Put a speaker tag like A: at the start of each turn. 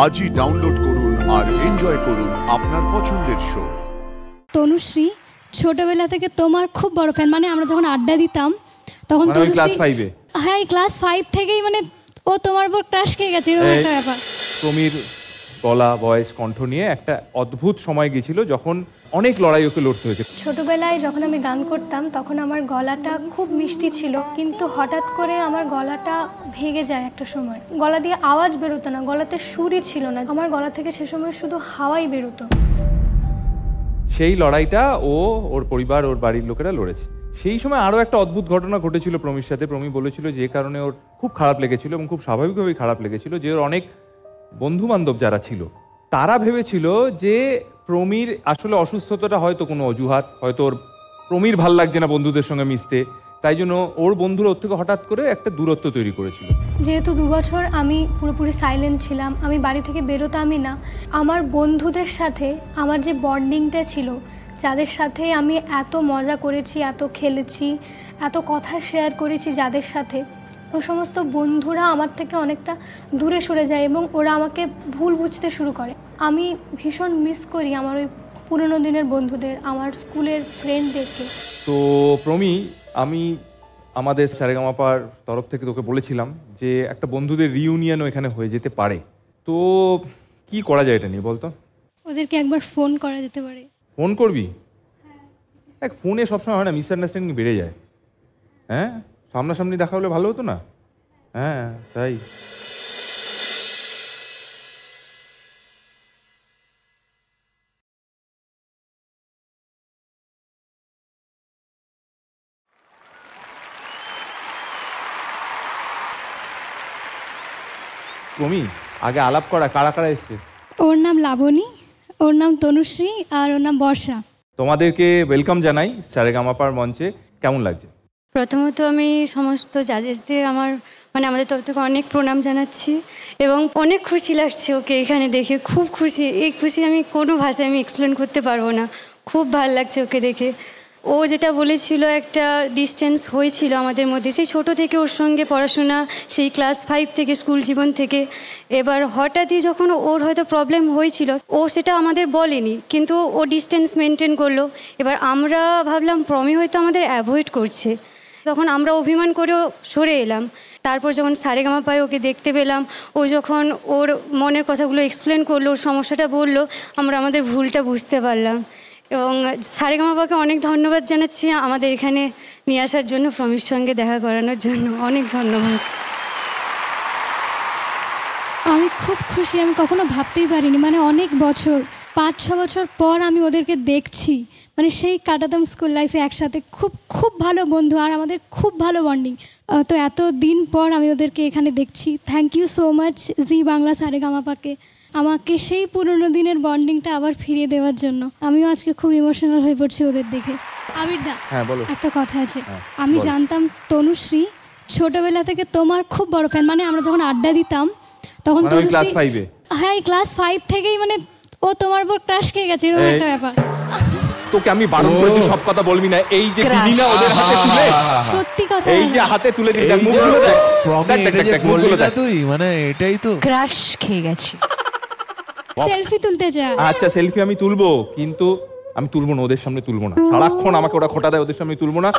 A: আজই ডাউনলোড করুন আর এনজয় করুন আপনার পছন্দের শো।
B: তনুশ্রী ছোটবেলা থেকে তোমার খুব বড় ফ্যান, মানে আমরা যখন আড্ডা দিতাম তখন
C: ক্লাস 5-এ,
B: হ্যাঁ ক্লাস 5 থেকেই মানে ও তোমার উপর ক্রাশ খেয়ে গেছে এরকম একটা ব্যাপার।
C: প্রমির গলা ভয়েস কণ্ঠ নিয়ে একটা অদ্ভুত সময় গিয়েছিল যখন অনেক লড়াই ওকে লড়তে হয়েছে।
B: ছোটবেলায় যখন আমি গান করতাম তখন আমার গলাটা খুব মিষ্টি ছিল, কিন্তু হঠাৎ করে আমার গলাটা ভেঙে যায় একটা সময়। গলা দিয়ে আওয়াজ বেরোতো না, গলাতে সুরই ছিল না, আমার গলা থেকে সে সময় শুধু হাওয়াই বেরোতো।
C: সেই লড়াইটা ওর পরিবার ওর বাড়ির লোকেরা লড়েছে। সেই সময় আরও একটা অদ্ভুত ঘটনা ঘটেছিল প্রমির সাথে। প্রমি বলেছিল যে কারণে ওর খুব খারাপ লেগেছিল এবং খুব স্বাভাবিকভাবেই খারাপ লেগেছিল যে ওর অনেক বন্ধু বান্ধব যারা ছিল তারা ভেবেছিল যে প্রমির আসলে অসুস্থতাটা হয়তো কোনো অজুহাত, হয়তো ওর প্রমির ভাল লাগছে না বন্ধুদের সঙ্গে মিশতে, তাই জন্য ওর বন্ধুরা ওর থেকে হঠাৎ করে একটা দূরত্ব তৈরি করেছিল।
B: যেহেতু 2 বছর আমি পুরোপুরি সাইলেন্ট ছিলাম, আমি বাড়ি থেকে বেরোতামই না, আমার বন্ধুদের সাথে আমার যে বন্ডিংটা ছিল, যাদের সাথে আমি এত মজা করেছি, এত খেলেছি, এত কথা শেয়ার করেছি যাদের সাথে, ওই সমস্ত বন্ধুরা আমার থেকে অনেকটা দূরে সরে যায় এবং ওরা আমাকে ভুল বুঝতে শুরু করে। আমি ভীষণ মিস করি আমার ওই পুরনো দিনের বন্ধুদের, আমার স্কুলের ফ্রেন্ডদেরকে।
C: তো প্রমি, আমি আমাদের সারেগামাপার তরফ থেকে তোকে বলেছিলাম যে একটা বন্ধুদের রিইউনিয়নও এখানে হয়ে যেতে পারে, তো কি করা যায় এটা নিয়ে বলতো?
B: ওদেরকে একবার ফোন করা যেতে পারে।
C: ফোন করবি? এক ফোনে সবসময় হয় না, মিসআন্ডারস্ট্যান্ডিং বেড়ে যায়। হ্যাঁ, সামনাসামনি দেখা হলে ভালো হতো না? হ্যাঁ তাই। প্রমি, আগে আলাপ করা কারা কারা এসছে?
B: ওর নাম লাবণী, ওর নাম তনুশ্রী আর ওর নাম বর্ষা।
C: তোমাদেরকে ওয়েলকাম জানাই সারেগামাপার মঞ্চে। কেমন লাগছে?
D: প্রথমত আমি সমস্ত জাজেসদের আমাদের তরফ থেকে অনেক প্রণাম জানাচ্ছি এবং অনেক খুশি লাগছে ওকে এখানে দেখে, খুব খুশি। এই খুশি আমি কোনো ভাষায় এক্সপ্লেন করতে পারবো না। খুব ভালো লাগছে ওকে দেখে। ও যেটা বলেছিল একটা ডিস্টেন্স হয়েছিল আমাদের মধ্যে, সেই ছোট থেকে ওর সঙ্গে পড়াশোনা, সেই ক্লাস 5 থেকে স্কুল জীবন থেকে, এবার হঠাৎই যখন ওর হয়তো প্রবলেম হয়েছিল ও সেটা আমাদের বলেনি, কিন্তু ও ডিস্টেন্স মেনটেন করলো। এবার আমরা ভাবলাম প্রমি হয়তো আমাদের অ্যাভয়েড করছে, তখন আমরা অভিমান করেও সরে এলাম। তারপর যখন সারেগামাপায় ওকে দেখতে পেলাম, ও যখন ওর মনের কথাগুলো এক্সপ্লেন করলো, ওর সমস্যাটা বললো, আমরা আমাদের ভুলটা বুঝতে পারলাম। এবং সারেগামাপাকে অনেক ধন্যবাদ জানাচ্ছি আমাদের এখানে নিয়ে আসার জন্য, প্রমির সঙ্গে দেখা করানোর জন্য অনেক ধন্যবাদ।
B: আমি খুব খুশি, আমি কখনো ভাবতেই পারিনি, মানে অনেক বছর, 5-6 বছর পর আমি ওদেরকে দেখছি, মানে সেই কাটাতাম স্কুল লাইফে একসাথে, খুব খুব ভালো বন্ধু আর আমাদের খুব ভালো বন্ডিং। তো এত দিন পর আমি ওদেরকে এখানে দেখছি। থ্যাংক ইউ সো মাচ জি বাংলা সারেগামাপাকে আমাকে সেই পুরনো দিনের বন্ডিংটা আবার ফিরিয়ে দেওয়ার জন্য। আমিও আজকে খুব ইমোশনাল হয়ে পড়ছি ওদের দেখে। আবিরদা,
C: হ্যাঁ বলো।
B: একটা কথা আছে, আমি জানতাম তনুশ্রী ছোটবেলা থেকে তোমার খুব বড় ফ্যান, মানে আমরা যখন আড্ডা দিতাম তখন
C: ক্লাস 5-এ,
B: হ্যাঁ ক্লাস 5 থেকেই মানে ও তোমার উপর ক্রাশ খেয়ে গেছে এরকম একটা ব্যাপার।
C: তোকে আমি বারণ করেছি সব কথা বলবি না। এই যে দিদি না ওদের হাতে তুলে,
B: সত্যি কথা,
C: এই যে হাতে তুলে দিই, মুখগুলো দেখ, মুখগুলো দেখ,
E: তুই মানে এটাই তো
D: ক্রাশ খেয়ে গেছি।
B: সেলফি তুলতে যা।
C: আচ্ছা সেলফি আমি তুলবো, কিন্তু আমি তুলবো না, ওদের সামনে তুলবো না। সারাক্ষণ আমাকে ওরা খোটা দেয়, ওদের সামনে তুলবো না।